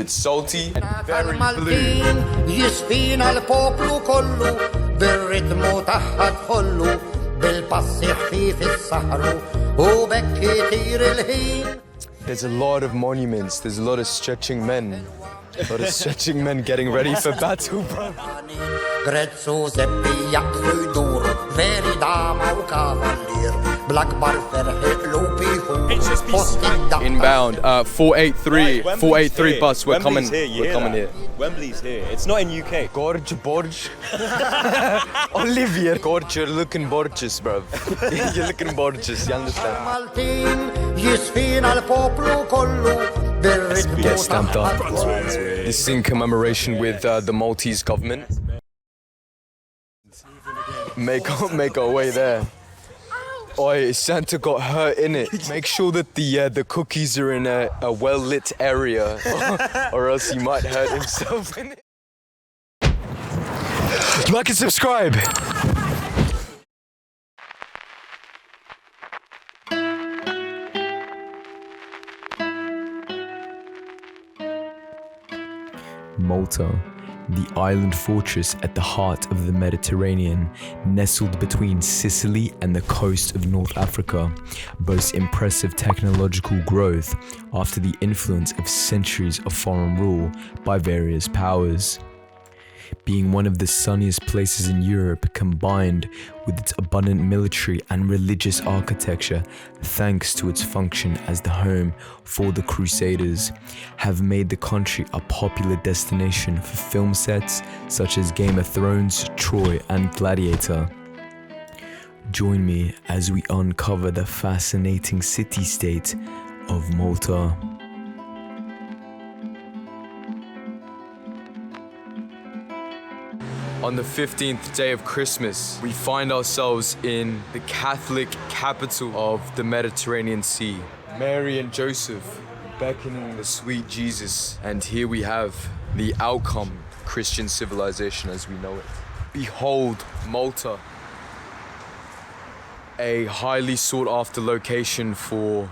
it's salty and very blue. يشفينا البوبلو كله بالريتم تحت خلو بالبص يحفي في السحر وبكتير الهين. There's a lot of monuments, there's a lot of stretching men. A lot of stretching men getting ready for battle, bro. Grezzo zeppi jakfu door, veri dama u cavalier, blackbar verhe lupi hu. Inbound, 483, 483 bus, we're coming here. Wembley's here, it's not in UK. Borg. Olivier. Gorge, you're looking gorgeous, bro. You're looking gorgeous, you understand? Get stamped up. This is in commemoration with the Maltese government. Make our way there. Oi, Santa got hurt in it. Make sure that the cookies are in a well-lit area, or else he might hurt himself in it. Like and subscribe. Malta, the island fortress at the heart of the Mediterranean, nestled between Sicily and the coast of North Africa, boasts impressive technological growth after the influence of centuries of foreign rule by various powers. Being one of the sunniest places in Europe, combined with its abundant military and religious architecture, thanks to its function as the home for the Crusaders, have made the country a popular destination for film sets such as Game of Thrones, Troy, and Gladiator. Join me as we uncover the fascinating city-state of Malta. On the 15th day of Christmas, we find ourselves in the Catholic capital of the Mediterranean Sea. Mary and Joseph beckoning the sweet Jesus. And here we have the outcome, Christian civilization as we know it. Behold, Malta, a highly sought after location for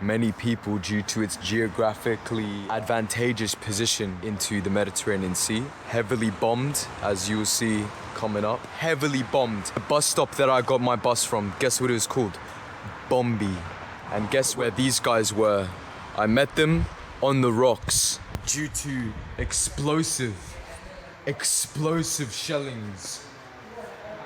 many people due to its geographically advantageous position into the Mediterranean Sea. Heavily bombed, as you will see coming up. Heavily bombed. The bus stop that I got my bus from, guess what it was called? Bombi. And guess where these guys were? I met them on the rocks due to explosive shellings.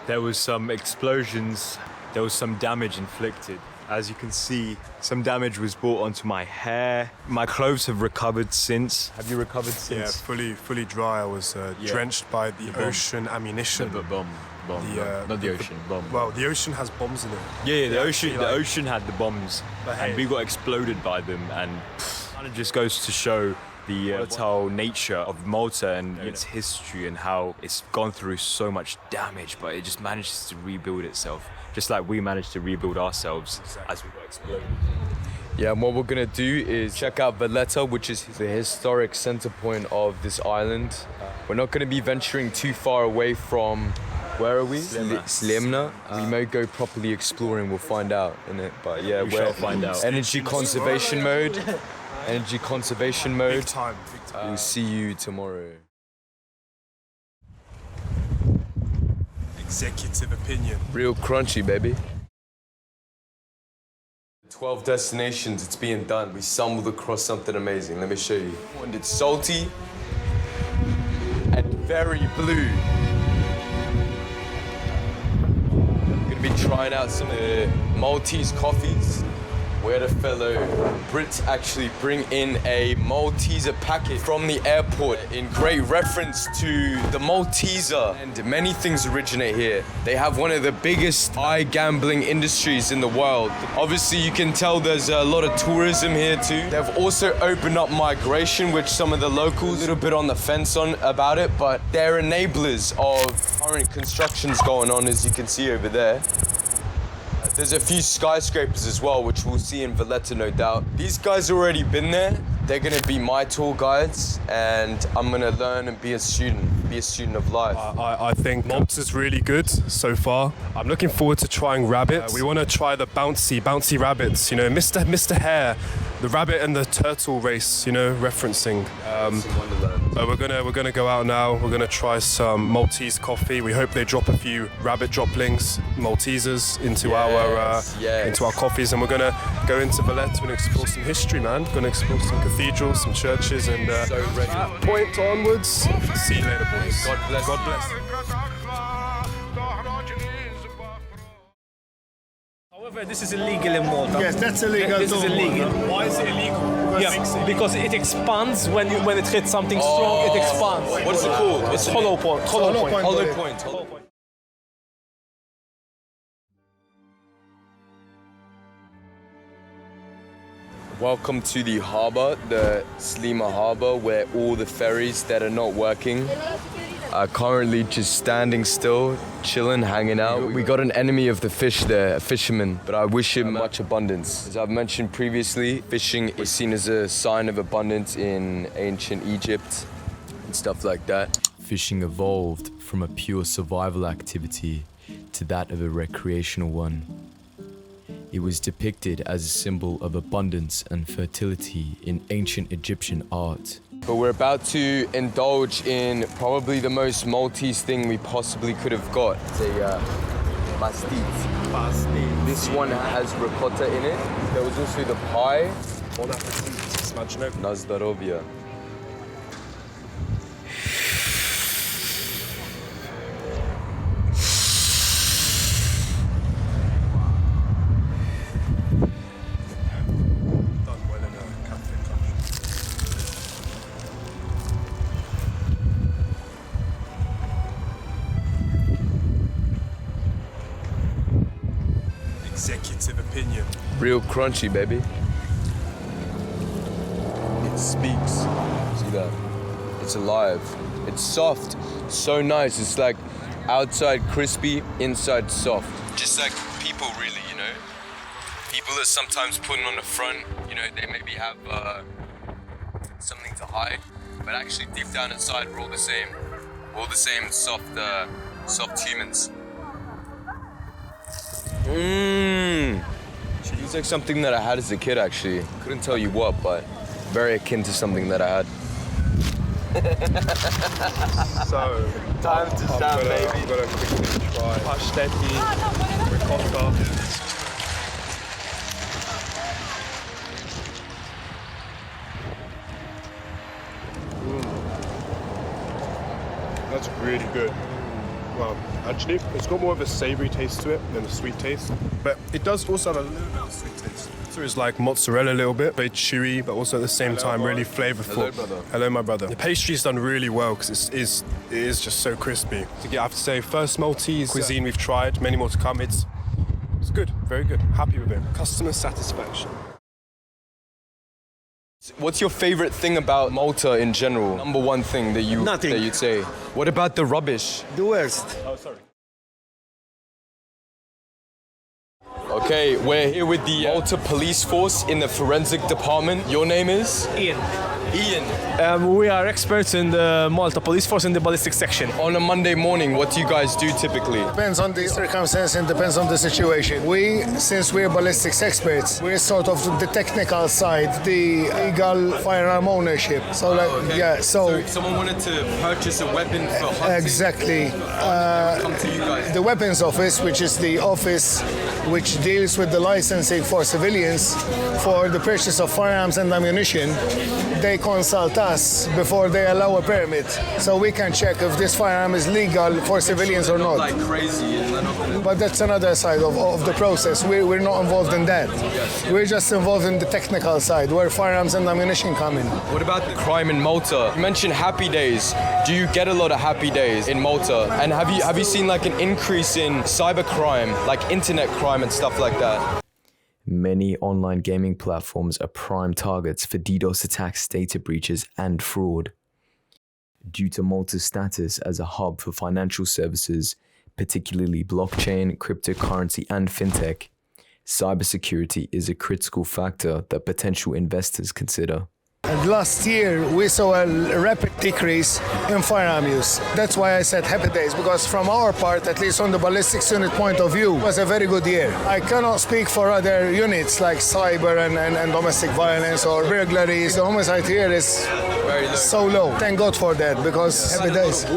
There was some explosions, there was some damage inflicted. As you can see, some damage was brought onto my hair. My clothes have recovered since. Have you recovered since? Yeah, fully dry. I was drenched by the ocean ammunition. Bomb. Not the ocean, bomb. Well, the ocean has bombs in it. Yeah, the ocean had the bombs, and we got exploded by them, and kind of just goes to show the volatile nature of Malta and its history and how it's gone through so much damage, but it just manages to rebuild itself. Just like we managed to rebuild ourselves as we got exploded. Yeah, and what we're gonna do is check out Valletta, which is the historic center point of this island. We're not gonna be venturing too far away from, where are we? Sliema. We may go properly exploring, we'll find out, innit? But yeah, we shall find out. Energy conservation mode. Energy conservation mode. Big time. We'll see you tomorrow. Executive opinion. Real crunchy, baby. 12 destinations, it's being done. We stumbled across something amazing. Let me show you. And it's salty and very blue. I'm gonna be trying out some of the Maltese coffees. We had a fellow Brits actually bring in a Malteser packet from the airport in great reference to the Malteser. And many things originate here. They have one of the biggest iGambling industries in the world. Obviously, you can tell there's a lot of tourism here too. They've also opened up migration, which some of the locals a little bit on the fence on about it, but they're enablers of current constructions going on, as you can see over there. There's a few skyscrapers as well, which we'll see in Valletta, no doubt. These guys have already been there. They're gonna be my tour guides, and I'm gonna learn and be a student of life. I think Malta's really good so far. I'm looking forward to trying rabbits. We want to try the bouncy rabbits, you know, Mr. Hare, the rabbit and the turtle race, you know, referencing. We're gonna go out now. We're gonna try some Maltese coffee. We hope they drop a few rabbit droppings, Maltesers, into our coffees, and we're gonna go into Valletta and explore some history, man. Gonna explore some cathedrals, some churches, and that point onwards. See you later, boys. God bless. God bless. However, this is illegal in Malta. Yes, that's illegal. This is illegal. Why is it illegal? Because it expands when it hits something strong. It expands. What's it called? It's hollow point. Hollow point. Welcome to the harbour, the Sliema Harbour, where all the ferries that are not working are currently just standing still, chilling, hanging out. We got an enemy of the fish there, a fisherman, but I wish him much abundance. As I've mentioned previously, fishing is seen as a sign of abundance in ancient Egypt and stuff like that. Fishing evolved from a pure survival activity to that of a recreational one. It was depicted as a symbol of abundance and fertility in ancient Egyptian art. But we're about to indulge in probably the most Maltese thing we possibly could have got. It's a pastis. This one has ricotta in it. There was also the pie. Bon appetit. Smacznego. Na zdrowie. Done well in a Catholic country. Executive opinion. Real crunchy, baby. It speaks. See that? It's alive. It's soft. So nice. It's like outside crispy, inside soft. Just like people, really, you know? People that sometimes put on the front, you know, they maybe have something to hide, but actually deep down inside, we're all the same. We're all the same soft humans. It's like something that I had as a kid, actually. Couldn't tell you what, but very akin to something that I had. So, Time to stand, baby. I'm gonna quickly try pasteti, ricotta. That's really good. Well, actually, it's got more of a savoury taste to it than a sweet taste. But it does also have a little bit of sweet taste. So it's like mozzarella a little bit, very chewy, but also at the same time really flavourful. Hello, brother. Hello, my brother. The pastry's done really well because it is just so crispy. I have to say, first Maltese cuisine we've tried, many more to come. It's good, very good. Happy with it. Customer satisfaction. What's your favorite thing about Malta in general? Number one thing that you'd say. What about the rubbish? The worst. Okay, we're here with the Malta police force in the forensic department. Your name is? Ian. Ian. We are experts in the Malta Police Force in the Ballistics section. On a Monday morning, what do you guys do typically? Depends on the circumstance and depends on the situation. Since we're ballistics experts, we're sort of the technical side, the legal firearm ownership. So, So if someone wanted to purchase a weapon for hunting, exactly. come to you guys. The weapons office, which is the office which deals with the licensing for civilians for the purchase of firearms and ammunition, they consult us before they allow a permit, so we can check if this firearm is legal for civilians or not. Like crazy, and they're not gonna... But that's another side of the process. We're not involved in that. We're just involved in the technical side, where firearms and ammunition come in. What about the crime in Malta? You mentioned happy days. Do you get a lot of happy days in Malta? And have you seen like an increase in cybercrime, like internet crime and stuff like that? Many online gaming platforms are prime targets for DDoS attacks, data breaches, and fraud. Due to Malta's status as a hub for financial services, particularly blockchain, cryptocurrency, and fintech, cybersecurity is a critical factor that potential investors consider. And last year, we saw a rapid decrease in firearm use. That's why I said happy days, because from our part, at least on the ballistics unit point of view, it was a very good year. I cannot speak for other units like cyber and domestic violence or burglaries. The homicide here is very low. So low. Thank God for that, because happy days. A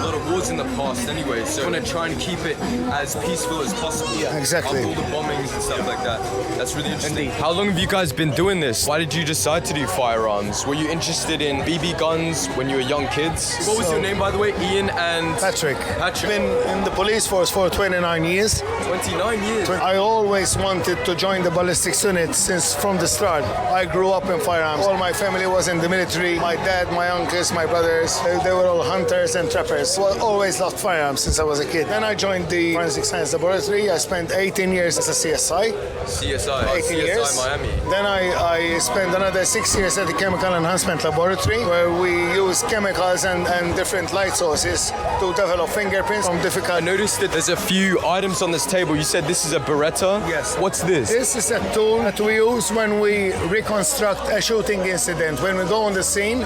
lot of wars in the past anyway, so I want to try and keep it as peaceful as possible. Yeah, exactly. After all the bombings and stuff like that. That's really interesting. How long have you guys been doing this? Why did you decide to do firearms? Were you interested in BB guns when you were young kids? What was your name, by the way? Ian and... Patrick. Patrick. Been in the police force for 29 years. 29 years? I always wanted to join the ballistics unit since from the start. I grew up in firearms. All my family was in the military. My dad, my uncles, my brothers, they were all hunters and trappers. I always loved firearms since I was a kid. Then I joined the Forensic Science Laboratory. I spent 18 years as a CSI. CSI? 18 years. Miami. Then I spent another 6 years at the Chemical Enhancement Laboratory, where we use chemicals and different light sources to develop fingerprints from difficult... I noticed that there's a few items on this table. You said this is a Beretta? Yes. What's this? This is a tool that we use when we reconstruct a shooting incident. When we go on the scene,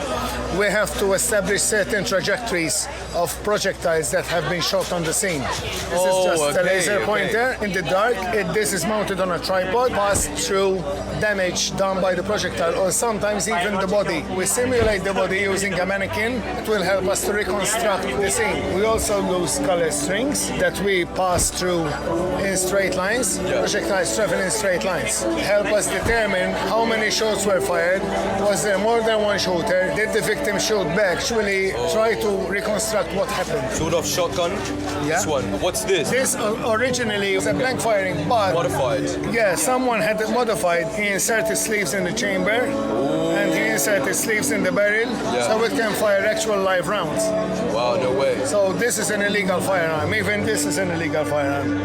we have to establish certain trajectories of projectiles that have been shot on the scene. This is just a laser pointer in the dark. This is mounted on a tripod, passed through damage done by the projectile, or sometimes even the body. We simulate the body using a mannequin. It will help us to reconstruct the scene. We also use color strings that we pass through in straight lines. Projectiles travel in straight lines. Help us determine how many shots were fired. Was there more than one shooter? Did the victim shoot back? Actually, try to reconstruct what happened. Sort of shotgun? Yeah. This one. What's this? This originally was a blank firing, but Modified. yeah, someone had it modified. He inserted sleeves in the chamber, and he inserted sleeves in the barrel, so it can fire actual live rounds. Wow, no way. So this is an illegal firearm. Even this is an illegal firearm.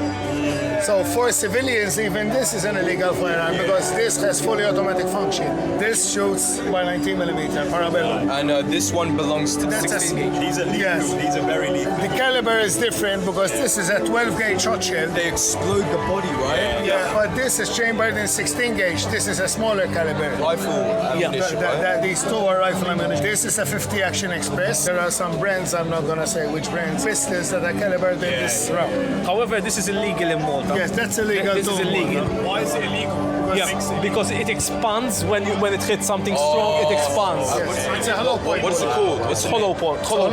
So for civilians, even this is an illegal firearm because this has fully automatic function. This shoots by 19mm parabellum. And this one belongs to the 16 gauge. These are lethal. Yes. These are very lethal. The caliber is different because this is a 12 gauge shot shell. They explode the body, right? Yeah, but this is chambered in 16 gauge. This is a smaller caliber. Rifle ammunition, right? These two are rifle ammunition. This is a 50 Action Express. There are some brands, I'm not gonna say which brands, pistols that are calibered in this round. However, this is illegal in Malta. Yes, that's illegal This too. is illegal. Why is it illegal? Yeah, because it expands when it hits something strong. It expands. Yes. It's a hollow point. What's it called? What's it Hollow point. Hollow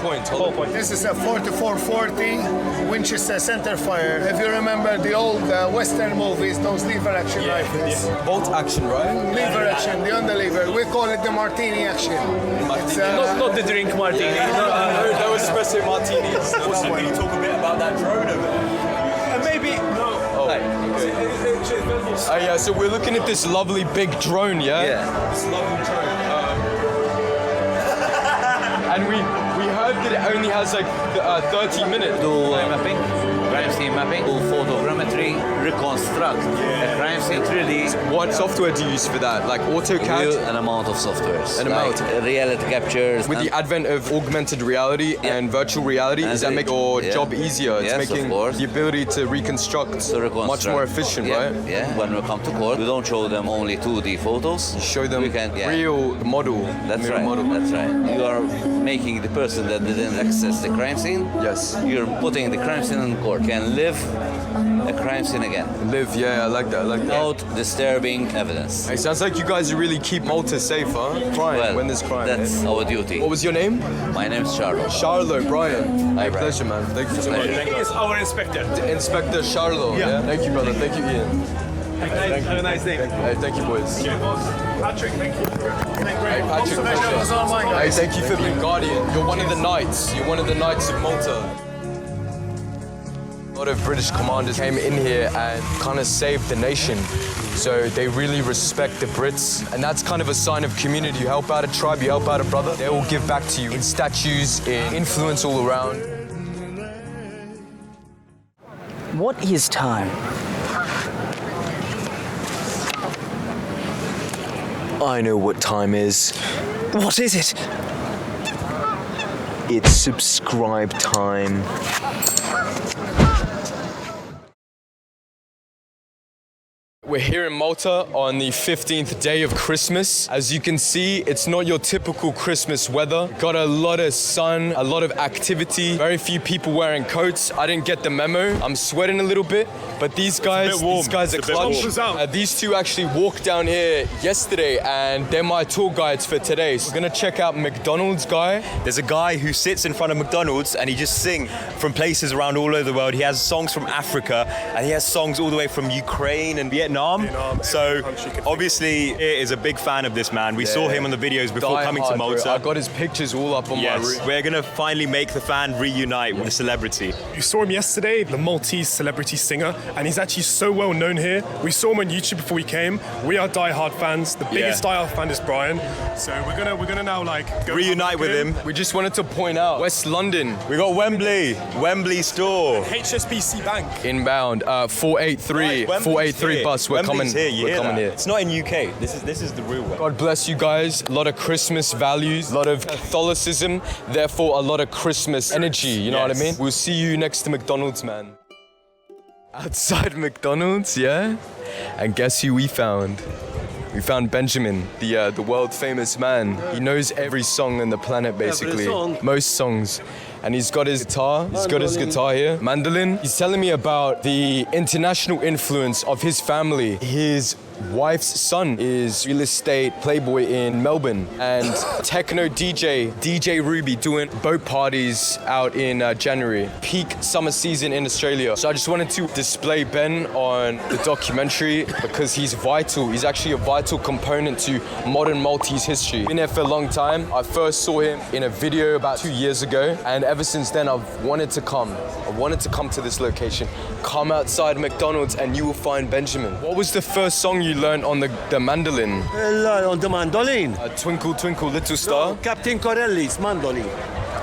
point. Hollow point. This is a 4440 Winchester center fire. If you remember the old Western movies, those lever action rifles. Bolt action, right? Lever action, the underlever. We call it the martini action. It's, Not the drink martini. No espresso martinis. Also, can you talk a bit about that drone over there? Maybe. Yeah, so we're looking at this lovely big drone, yeah? Yeah. This lovely drone. And we heard that it only has like 30 minutes. Do mapping, crime scene mapping, do photogrammetry, reconstruct a crime scene 3D. What software do you use for that? Like AutoCAD? An amount of softwares. An amount. Like reality captures. With the advent of augmented reality and virtual reality, does that make your job easier? It's Yes, making of course. the ability to reconstruct much more efficient, yeah, right? Yeah. When we come to court, we don't show them only 2D photos. Show them we can, real model. That's mirror right. Model. That's right. You are making the person that didn't access the crime scene. Yes. You're putting the crime scene in court. Can live a crime scene again. Live, yeah, I like that. Without disturbing evidence. It sounds like you guys really keep Malta safe, huh? Crime, Well, when there's crime. that's eh? our duty. What was your name? My name is Charlo. Charlo, Brian. Hi, Hey, Brian. pleasure, man. Thank you so much. Pleasure. He is our inspector. Inspector Charlo, yeah. Thank you, brother. Thank you, Ian. Have a nice day. Hey, thank you, boys. Patrick, thank you. Hey, Patrick, pleasure. Hey, thank you for being guardian. You're one of the knights. You're one of the knights of Malta. A lot of British commanders came in here and kind of saved the nation. So they really respect the Brits. And that's kind of a sign of community. You help out a tribe, you help out a brother, they will give back to you in statues, in influence all around. What is time? I know what time is. What is it? It's subscribe time. We're here in Malta on the 15th day of Christmas. As you can see, it's not your typical Christmas weather. Got a lot of sun, a lot of activity, very few people wearing coats. I didn't get the memo. I'm sweating a little bit, but these guys are clutch. These two actually walked down here yesterday and they're my tour guides for today. So we're gonna check out McDonald's guy. There's a guy who sits in front of McDonald's and he just sings from places around all over the world. He has songs from Africa and he has songs all the way from Ukraine and Vietnam. So obviously he is a big fan of this man. We saw him on the videos before coming to Malta. Bro. I got his pictures all up on my room. We're gonna finally make the fan reunite with a celebrity. You saw him yesterday, the Maltese celebrity singer, and he's actually so well known here. We saw him on YouTube before we came. We are die-hard fans. The biggest die-hard fan is Brian. So we're gonna now like go reunite with him. We just wanted to point out West London. We got Wembley store. HSBC Bank. Inbound 483 bus. We're coming here. It's not in UK. This is the real one. God bless you guys. A lot of Christmas values, a lot of Catholicism, therefore a lot of Christmas energy. You know what I mean? We'll see you next to McDonald's, man. Outside McDonald's, yeah? And guess who we found? We found Benjamin, the world famous man. He knows every song on the planet, basically. Most songs. And he's got his guitar. He's got his guitar here. Mandolin. He's telling me about the international influence of his family. His wife's son is real estate playboy in Melbourne and techno DJ Ruby doing boat parties out in January. Peak summer season in Australia. So I just wanted to display Ben on the documentary because he's vital. He's actually a vital component to modern Maltese history. Been here for a long time. I first saw him in a video about 2 years ago and ever since then I've wanted to come. I wanted to come to this location. Come outside McDonald's and you will find Benjamin. What was the first song you learned on the mandolin? On the mandolin? Twinkle, Twinkle, Little Star? No, Captain Corelli's mandolin.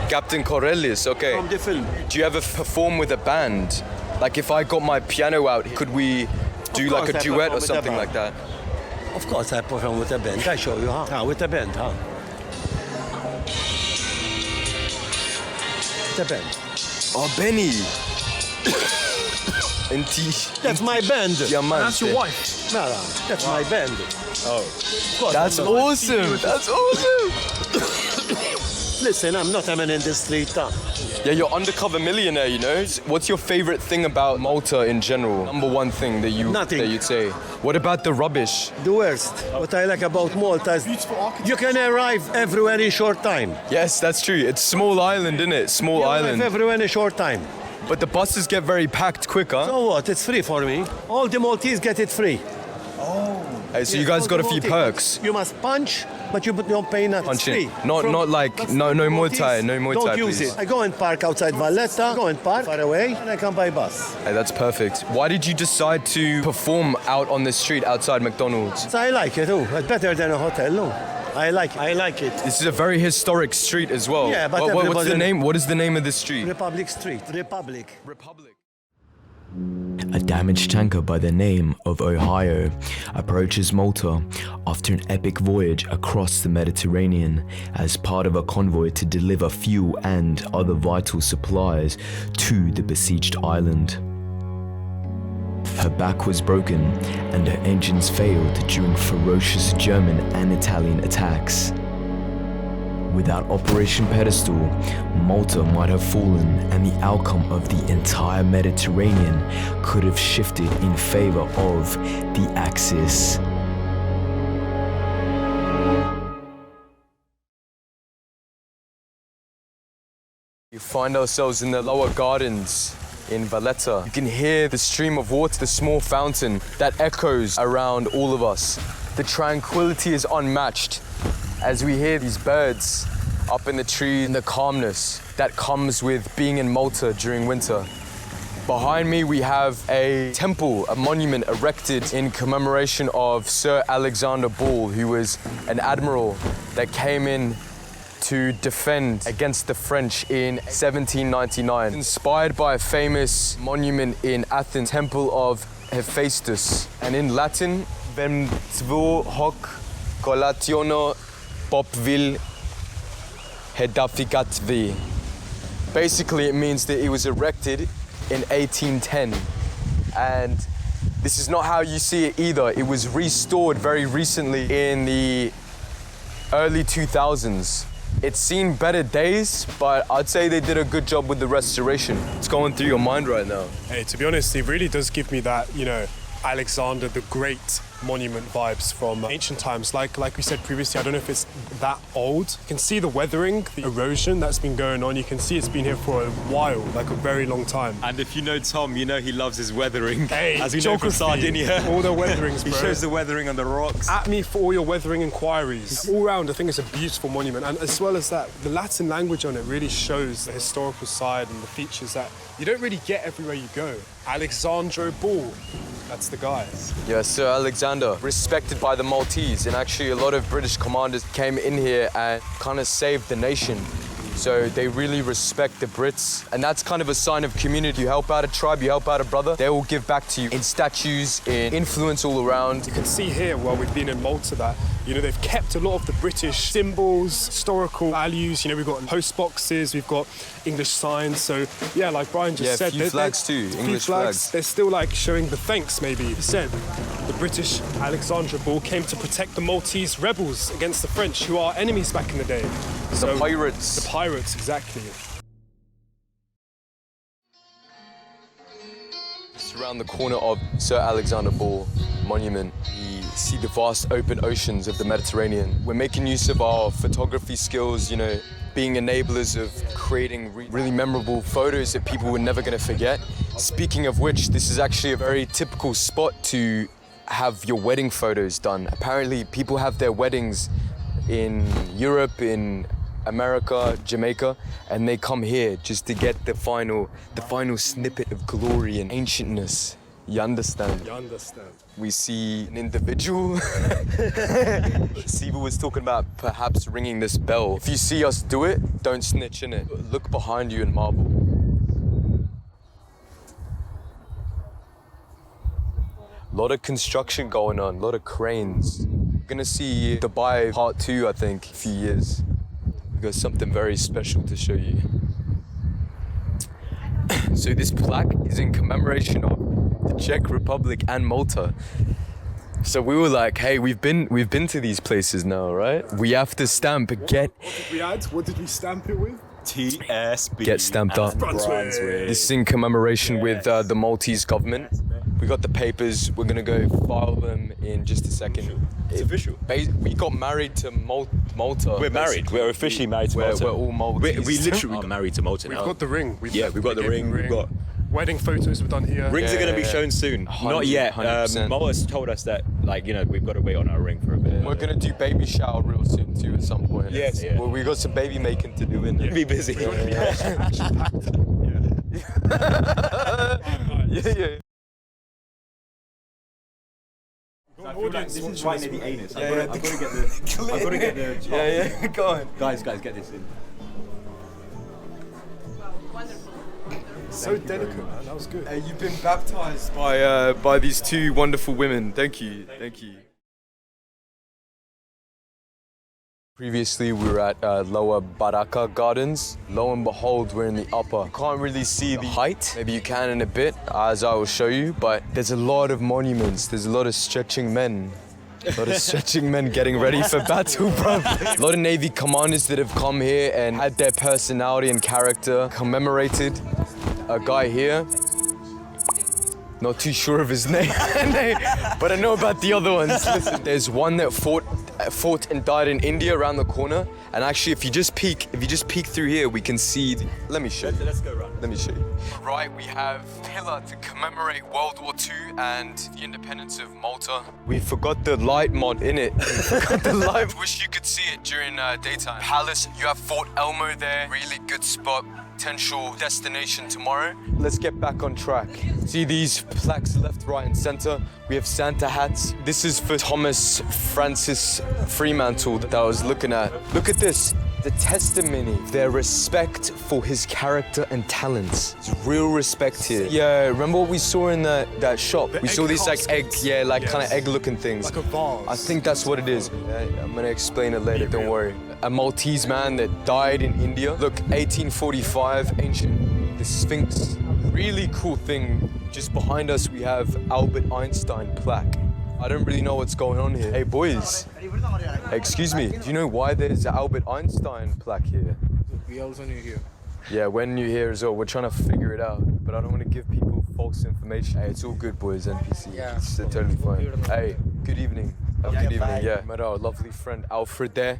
Captain Corelli's, okay. From the film. Do you ever perform with a band? Like if I got my piano out, could we do like a duet or something like that? Of course I perform with a band. I show you, huh? With a band, huh? With a band. Oh, Benny! That's my band. That's your wife. No, that's my band. Oh. That's awesome. That's awesome. Listen, I'm not a man in the street. Yeah, you're undercover millionaire, you know? What's your favorite thing about Malta in general? Number one thing that you'd say. What about the rubbish? The worst. What I like about Malta is you can arrive everywhere in short time. Yes, that's true. It's small island, isn't it? Small island. Arrive everywhere in a short time. But the buses get very packed quick, huh? So what? It's free for me. All the Maltese get it free. Oh. Hey, so you guys got a few perks. You must punch, but you don't pay nothing. Punch in. Not like no Muay Thai, no Muay Thai. Don't use please. it. I go and park outside Valletta, go and park far away, and I come by bus. Hey, that's perfect. Why did you decide to perform out on the street outside McDonald's? So I like it too. It's better than a hotel, no? I like it. This is a very historic street as well. Yeah, but what's the name? What is the name of this street? Republic Street. Republic. A damaged tanker by the name of Ohio approaches Malta after an epic voyage across the Mediterranean as part of a convoy to deliver fuel and other vital supplies to the besieged island. Her back was broken and her engines failed during ferocious German and Italian attacks. Without Operation Pedastal, Malta might have fallen and the outcome of the entire Mediterranean could have shifted in favor of the Axis. We find ourselves in the lower gardens in Valletta. You can hear the stream of water, the small fountain that echoes around all of us. The tranquility is unmatched as we hear these birds up in the trees and the calmness that comes with being in Malta during winter. Behind me we have a temple, a monument erected in commemoration of Sir Alexander Ball, who was an admiral that came in to defend against the French in 1799. Inspired by a famous monument in Athens, Temple of Hephaestus. And in Latin, Vemtvo hoc collationo popvil hedaficatvi. Basically, it means that it was erected in 1810. And This is not how you see it either. It was restored very recently in the early 2000s. It's seen better days, but I'd say they did a good job with the restoration. It's going through your mind right now. Hey, to be honest, it really does give me that, you know, Alexander the Great monument vibes from ancient times. Like we said previously, I don't know if it's that old. You can see the weathering, the erosion that's been going on. You can see it's been here for a while, like a very long time. And if you know Tom, you know he loves his weathering. Hey, as we know from Sardinia. All the weatherings, bro. He shows the weathering on the rocks. At me for all your weathering inquiries. All round, I think it's a beautiful monument. And as well as that, the Latin language on it really shows the historical side and the features that you don't really get everywhere you go. Alexandro Ball, that's the guy. Yeah, Sir Alexander, respected by the Maltese, and actually a lot of British commanders came in here and kind of saved the nation. So they really respect the Brits, and that's kind of a sign of community. You help out a tribe, you help out a brother, they will give back to you in statues, in influence all around. You can see here, while we've been in Malta, that, you know, they've kept a lot of the British symbols, historical values. You know, we've got post boxes, we've got English signs. So, yeah, like Brian just said, a few flags too, English flags. They're still like showing the thanks, maybe. He said the British Alexandra Ball came to protect the Maltese rebels against the French, who are enemies back in the day. The pirates. The pirates, exactly. Just around the corner of Sir Alexander Ball Monument, we see the vast open oceans of the Mediterranean. We're making use of our photography skills, you know, being enablers of creating really memorable photos that people were never going to forget. Speaking of which, this is actually a very typical spot to have your wedding photos done. Apparently, people have their weddings in Europe, in America, Jamaica, and they come here just to get the final snippet of glory and ancientness. You understand? You understand. We see an individual. Siva was talking about perhaps ringing this bell. If you see us do it, don't snitch in it. Look behind you and marvel. A lot of construction going on, a lot of cranes. We're gonna see Dubai Part 2, I think, in a few years. We've got something very special to show you. So this plaque is in commemoration of the Czech Republic and Malta. So we were like, hey, we've been to these places now, right? We have to stamp, get... What did we stamp it with? TSB. Get stamped up. Brunswick. This is in commemoration with the Maltese government. We got the papers. We're gonna go file them in just a second. It's official. We got married to Malta. We're married. We're officially married to Malta. We're all Maltese. We literally are married to Malta now. We've got the ring. We've got the ring. We've got wedding photos we've done here. rings are going to be shown soon. Not yet. 100%. Malta's told us that, like, you know, we've got to wait on our ring for a bit. We're gonna do baby shower real soon too at some point. Yes. Yeah. Well, we got some baby making to do in there. Be busy. Yeah. This is right near the anus. I've got to get the. Yeah. Go on. Guys, get this in. So delicate, man. That was good. You've been baptized by these two wonderful women. Thank you. Previously, we were at lower Barakka Gardens. Lo and behold, we're in the upper. You can't really see the height. Maybe you can in a bit, as I will show you. But there's a lot of monuments. There's a lot of stretching men. A lot of stretching men getting ready for battle, bro. A lot of Navy commanders that have come here and had their personality and character commemorated. A guy here, not too sure of his name, but I know about the other ones. Listen, there's one that fought and died in India around the corner. And actually, if you just peek through here, we can see. Let me show you. Let's go around. Let me show you. Right, we have a pillar to commemorate World War II and the independence of Malta. We forgot the light mod in it. Wish you could see it during daytime. Palace, you have Fort Elmo there. Really good spot. Potential destination tomorrow. Let's get back on track. See these plaques left, right, and center. We have Santa hats. This is for Thomas Francis Fremantle that I was looking at. Look at this. The testimony, their respect for his character and talents. It's real respect here. Yeah, remember what we saw in that shop? We saw these like egg, kind of egg-looking things. Like a vase. I think that's what it is. I'm gonna explain it later, don't worry. A Maltese man that died in India. Look, 1845, ancient. the Sphinx. Really cool thing, just behind us we have Albert Einstein plaque. I don't really know what's going on here. Hey boys, excuse me, do you know why there's an Albert Einstein plaque here? We also knew here. Yeah, when you're here as well, we're trying to figure it out, but I don't want to give people false information. Hey, it's all good, boys, NPC. Yeah. It's totally fine. Hey, good evening. Good evening, yeah. Met our lovely friend Alfred there.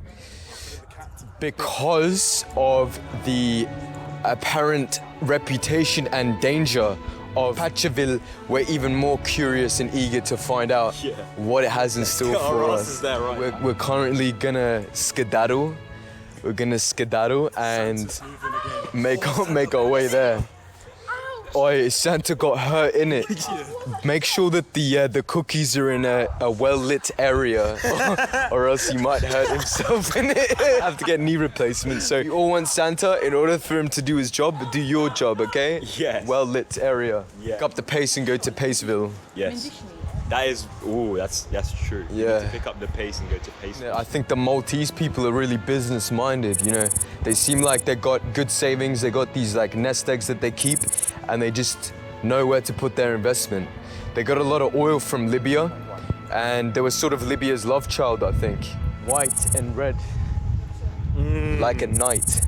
Because of the apparent reputation and danger of Paceville, we're even more curious and eager to find out what it has in store for us. We're currently gonna skedaddle. We're gonna skedaddle and make our way there. Oi, Santa got hurt in it. Make sure that the cookies are in a well-lit area or else he might hurt himself in it. Have to get knee replacement. So you all want Santa, in order for him to do his job, do your job, okay? Yes. Well-lit area. Yeah. Pick up the pace and go to Paceville. Yes. That is, that's true. Yeah. You need to pick up the pace and go to Paceville. Yeah, I think the Maltese people are really business-minded, you know. They seem like they got good savings, they got these like nest eggs that they keep, and they just know where to put their investment. They got a lot of oil from Libya, and they were sort of Libya's love child, I think. White and red. Like a knight,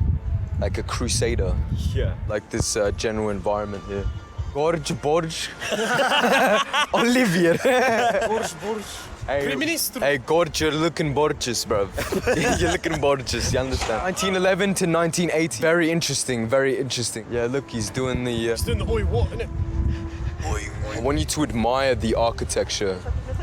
like a crusader. Yeah. Like this general environment here. Borg. Olivier. Borg. Hey, Gorge, you're looking gorgeous, bro. You're looking gorgeous, you understand? 1911 to 1980. Very interesting, very interesting. Yeah, look, he's doing the... He's doing the oi what, innit? I want you to admire the architecture.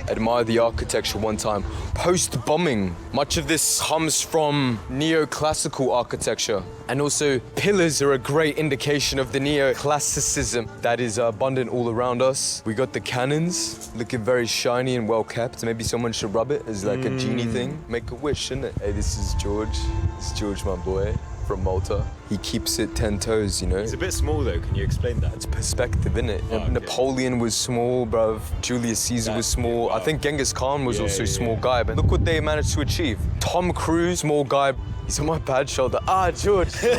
Admire the architecture one time. Post-bombing, much of this comes from neoclassical architecture. And also, pillars are a great indication of the neoclassicism that is abundant all around us. We got the cannons, looking very shiny and well kept. Maybe someone should rub it as like a genie thing. Make a wish, innit? Hey, this is George. This is George, my boy, from Malta. He keeps it 10 toes, you know? He's a bit small though, can you explain that? It's perspective, innit? Oh, okay. Napoleon was small, bruv. Julius Caesar was small. Wow. I think Genghis Khan was also a small guy, but look what they managed to achieve. Tom Cruise, small guy. He's on my bad shoulder. Ah, George. All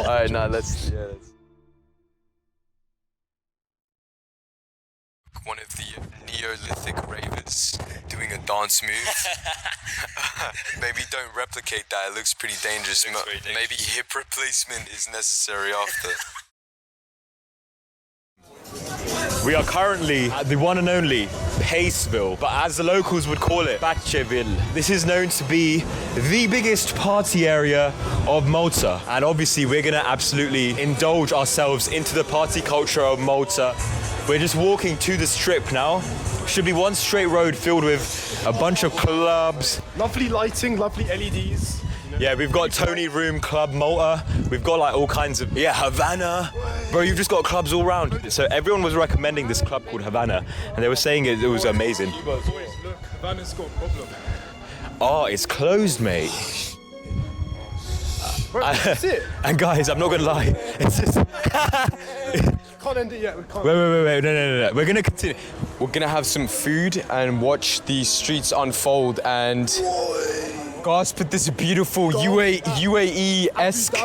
right, nah, let's... One of the Neolithic ravers doing a dance move. Maybe don't replicate that, it looks pretty dangerous. Maybe hip replacement is necessary after. We are currently at the one and only Paceville, but as the locals would call it, Paceville. This is known to be the biggest party area of Malta. And obviously we're gonna absolutely indulge ourselves into the party culture of Malta. We're just walking to the strip now. Should be one straight road filled with a bunch of clubs. Lovely lighting, lovely LEDs. Yeah, we've got Tony Room, Club Malta. We've got like all kinds of, Havana. Bro, you've just got clubs all around. So everyone was recommending this club called Havana, and they were saying it was amazing. Look, Havana's got a problem. Oh, it's closed, mate. Bro, that's it. And guys, I'm not gonna lie, it's just... Can't end it yet. We can't. Wait, no. We're gonna continue. We're gonna have some food and watch the streets unfold and grasp at this beautiful UAE-esque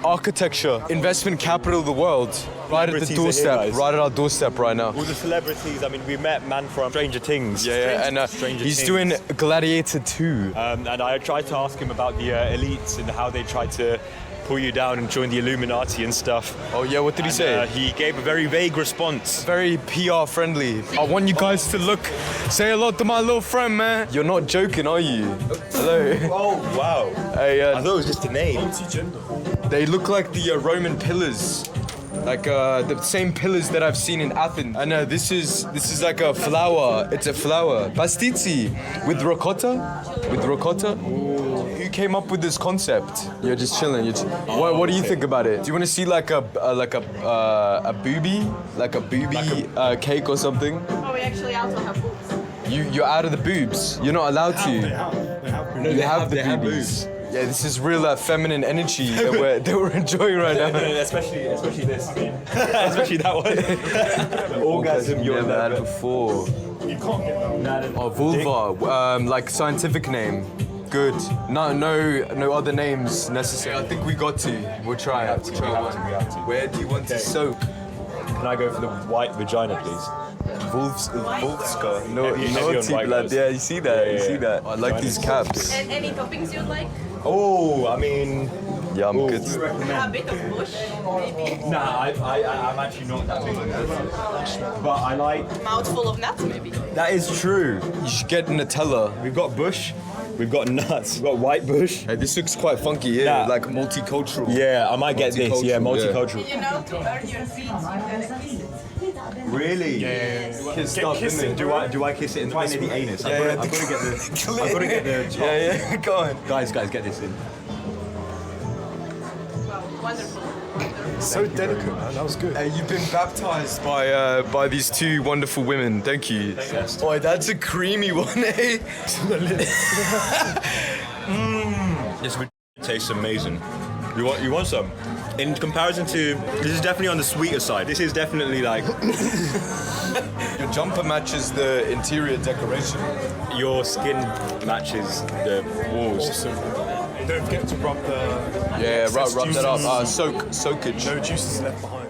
architecture. Investment capital of the world. Right at the doorstep, right at our doorstep right now. All the celebrities, I mean, we met man from Stranger Things. And he's doing Gladiator 2. And I tried to ask him about the elites and how they tried to pull you down and join the Illuminati and stuff. Oh yeah, what did he say? He gave a very vague response. Very PR friendly. I want you guys to look, say hello to my little friend, man. You're not joking, are you? Hello. Oh, wow. Hey, I thought it was just a name. They look like the Roman pillars. Like the same pillars that I've seen in Athens. And this is like a flower. It's a flower. Pastizi with ricotta. With ricotta. Who came up with this concept? You're just chilling. What do you think about it? Do you want to see like a booby cake or something? Oh, we actually also have boobs. You're out of the boobs. You're not allowed to. They have the boobies. Yeah, this is real feminine energy that we're enjoying right now. Especially this. Especially that one. Orgasm, you're never had before. You can't get that. Oh, vulva, like scientific name. Good. No other names necessary. I think we got to. We'll try it. We have to. Where do you want to soak? Can I go for the white vagina, please? Wolfska. No, naughty blood. Yeah, you see that? You see that? I like these caps. And any toppings you'd like? Oh, I mean... Yeah, I'm good. A bit of bush, maybe? Nah, I'm actually not that big on that. But I like... Mouthful of nuts, maybe? That is true. You should get Nutella. We've got bush, we've got nuts, we've got white bush. Hey, this looks quite funky, yeah. Like multicultural. Yeah, I might get this. Yeah, multicultural. You know, to earn your feet, you gotta kiss it. Really? Yeah. Kiss it. Do I kiss it? It's right near the anus. I've got to get the. I've got to get the. Top. Yeah. Go on. Guys, get this in. Wow, wonderful. So delicate, man. That was good. You've been baptized by these two wonderful women. Thank you. Oh, that's a creamy one, eh? This tastes amazing. You want some? In comparison to, this is definitely on the sweeter side. This is definitely like... Your jumper matches the interior decoration. Your skin matches the walls. Awesome. Don't forget to rub the... Yeah, rub that up. Soakage. No juices left behind.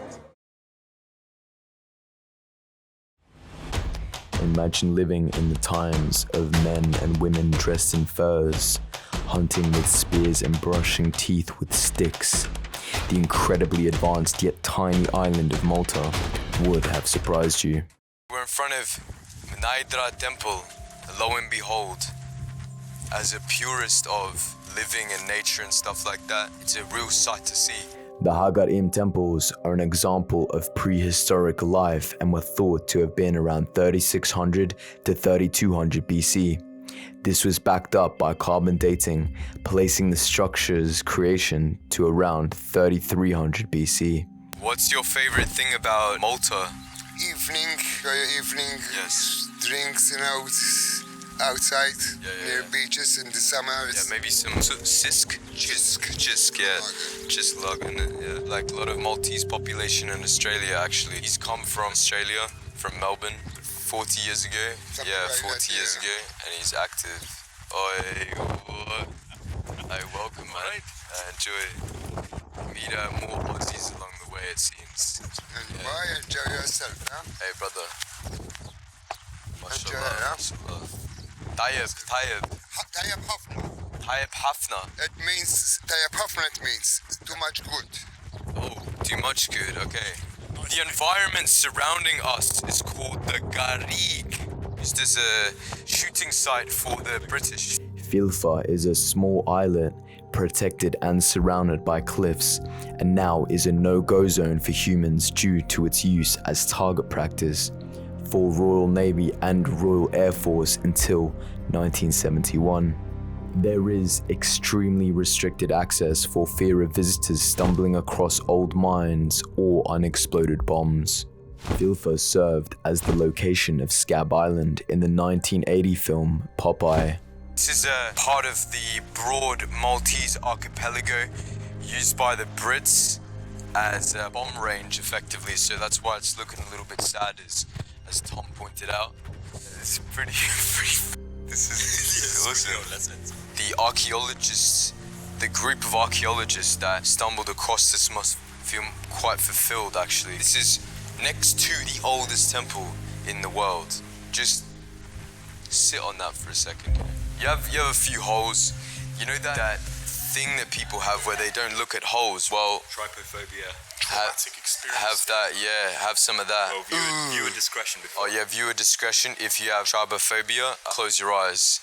Imagine living in the times of men and women dressed in furs, hunting with spears and brushing teeth with sticks. The incredibly advanced yet tiny island of Malta would have surprised you. We're in front of Mnajdra Temple. Lo and behold, as a purist of living and nature and stuff like that, it's a real sight to see. The Hagar Qim temples are an example of prehistoric life and were thought to have been around 3600 to 3200 BC. This was backed up by carbon dating, placing the structure's creation to around 3300 BC. What's your favorite thing about Malta? Evening. Yes. Drinks outside near beaches in the summer. Yeah, maybe some sisk. Jisk, yeah. Just lugging it, yeah. Like a lot of Maltese population in Australia, actually. He's come from Australia, from Melbourne, 40 years ago. Something Yeah, like 40 that, years yeah. ago, and he's active. Hey, welcome, man. Enjoy. Meet more Aussies along the way, it seems. And why enjoy yourself, huh? Hey, brother. Enjoy, Mashallah, huh? mashallah. Tayyib Hafna. It means Tayyib Hafna. It means too much good. Oh, too much good, okay. The environment surrounding us is called the Garrigue. It's just a shooting site for the British. Filfa is a small islet protected and surrounded by cliffs, and now is a no-go zone for humans due to its use as target practice for Royal Navy and Royal Air Force until 1971. There is extremely restricted access for fear of visitors stumbling across old mines or unexploded bombs. Filfa served as the location of Scab Island in the 1980 film Popeye. This is a part of the broad Maltese archipelago used by the Brits as a bomb range, effectively. So that's why it's looking a little bit sad, as Tom pointed out. It's pretty. This is awesome. The archaeologists, the group of archaeologists that stumbled across this must feel quite fulfilled, actually. This is next to the oldest temple in the world. Just sit on that for a second. You have a few holes. You know that thing that people have where they don't look at holes? Well, Trypophobia. Traumatic experience. Have that, yeah, have some of that. Well, viewer discretion before. Oh yeah, viewer discretion. If you have trypophobia, close your eyes.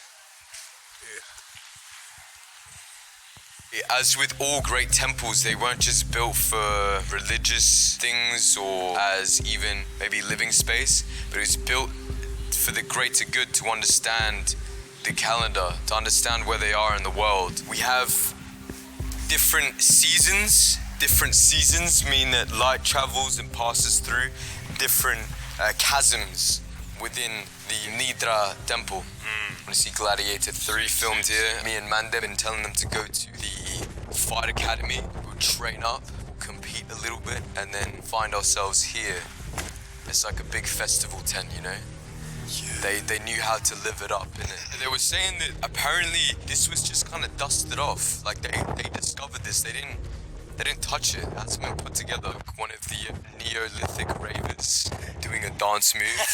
As with all great temples, they weren't just built for religious things or as even maybe living space, but it was built for the greater good, to understand the calendar, to understand where they are in the world. We have different seasons. Different seasons mean that light travels and passes through different chasms within the Mnajdra Temple. When you see Gladiator 3 filmed here, me and Mande have been telling them to go to the fight academy. We'll train up, compete a little bit, and then find ourselves here. It's like a big festival tent, you know? They knew how to live it up, innit? They were saying that apparently this was just kind of dusted off. Like they discovered this. They didn't touch it. It hasn't been put together. Like one of the Neolithic ravers doing a dance move.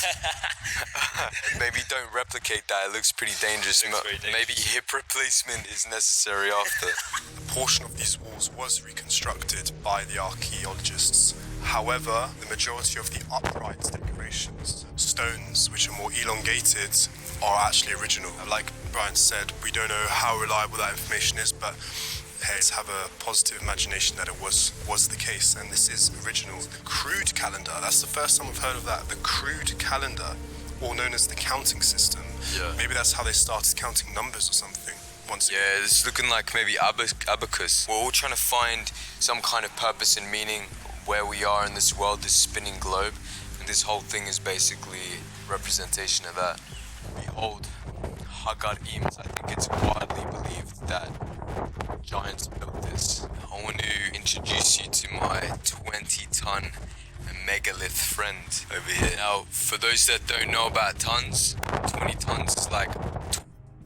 Maybe don't replicate that. It looks pretty dangerous. Maybe hip replacement is necessary after. A portion of these walls was reconstructed by the archaeologists. However, the majority of the upright decorations, stones which are more elongated, are actually original. Like Brian said, we don't know how reliable that information is, but hey, let's have a positive imagination that it was the case, and this is original. Crude calendar, that's the first time I've heard of that. The crude calendar, or known as the counting system. Yeah. Maybe that's how they started counting numbers or something. Yeah, it's looking like maybe abacus. We're all trying to find some kind of purpose and meaning where we are in this world, this spinning globe, and this whole thing is basically representation of that. Behold, Hagar Qim. I think it's widely believed that giants built this. I want to introduce you to my 20-ton megalith friend over here. Now, for those that don't know about tons, 20 tons is like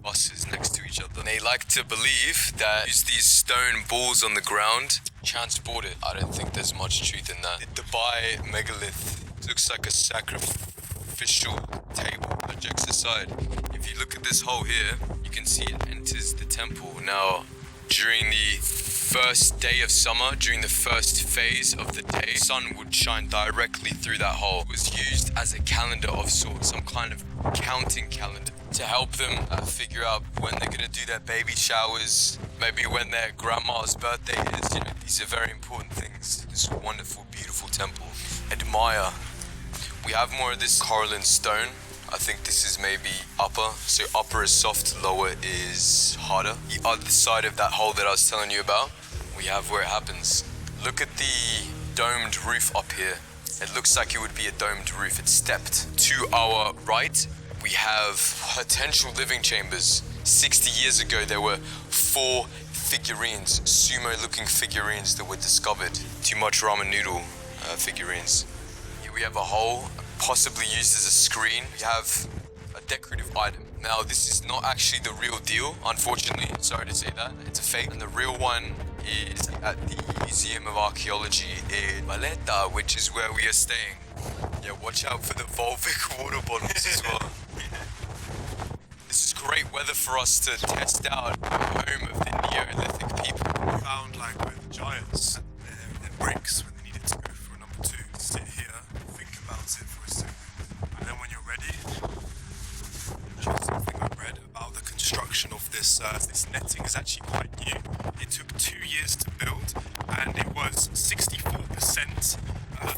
buses next to each other. And they like to believe that use these stone balls on the ground, transport it. I don't think there's much truth in that. The Dubai megalith looks like a sacrificial table. Jokes aside, if you look at this hole here, you can see it enters the temple. Now, during the first day of summer, during the first phase of the day, the sun would shine directly through that hole. It was used as a calendar of sorts, some kind of counting calendar, to help them figure out when they're gonna do their baby showers, maybe when their grandma's birthday is. You know, these are very important things. This wonderful, beautiful temple. Admire. We have more of this coralline stone. I think this is maybe upper. So upper is soft, lower is harder. The other side of that hole that I was telling you about, we have where it happens. Look at the domed roof up here. It looks like it would be a domed roof. It's stepped. To our right, we have potential living chambers. 60 years ago, there were 4 figurines, sumo-looking figurines that were discovered. Too much ramen noodle figurines. Here we have a hole, possibly used as a screen. We have a decorative item. Now, this is not actually the real deal, unfortunately. Sorry to say that. It's a fake. And the real one is at the Museum of Archaeology in Malta, which is where we are staying. Yeah, watch out for the Volvic water bottles as well. This is great weather for us to test out the home of the Neolithic people. We found like where the giants had their bricks when they needed to go for a number 2. Sit here, think about it for a second, and then when you're ready, interesting thing I read about the construction of this netting is actually quite new. It took 2 years to build, and it was 64%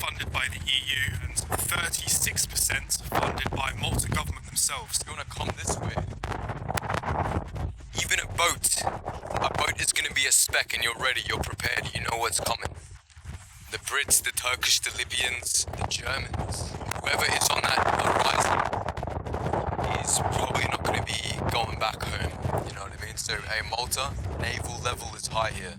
funded by the EU and 36% funded by Malta government themselves. You want to come this way? Even a boat is going to be a speck, and you're ready, you're prepared, you know what's coming. The Brits, the Turkish, the Libyans, the Germans, whoever is on that horizon is probably not going to be going back home, you know what I mean? So, Malta, naval level is high here.